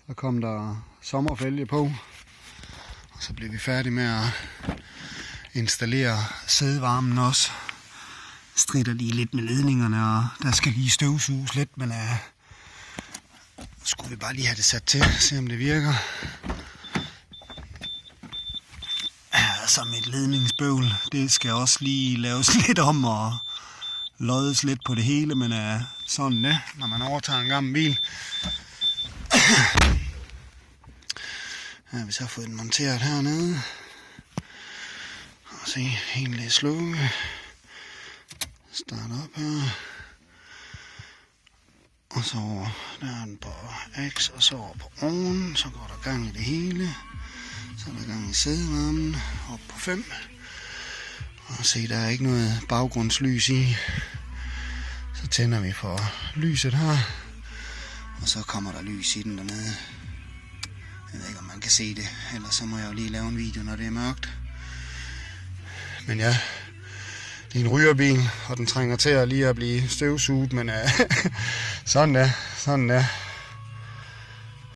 Så kom der sommerfælge på, og så blev vi færdige med at installere sædevarmen også. Stritter lige lidt med ledningerne, og der skal lige støvsuges lidt, men skulle vi bare lige have det sat til, se om det virker. Så med et ledningsbøvl, det skal også lige laves lidt om og loddes lidt på det hele, men sådan det, når man overtager en gammel bil. Ja, vi så har fået den monteret hernede. Og se, helt slukke. Start op her. Og så over, der er den på X, og så over på oven. Så går der gang i det hele. Så er der gang i sædevarmen. Op på 5. Og se, der er ikke noget baggrundslys i. Så tænder vi for lyset her. Og så kommer der lys i den dernede. Jeg ved ikke, om man kan se det. Ellers så må jeg jo lige lave en video, når det er mørkt. Men ja, det er en rygerbil, og den trænger til at lige at blive støvsuget. Men sådan er.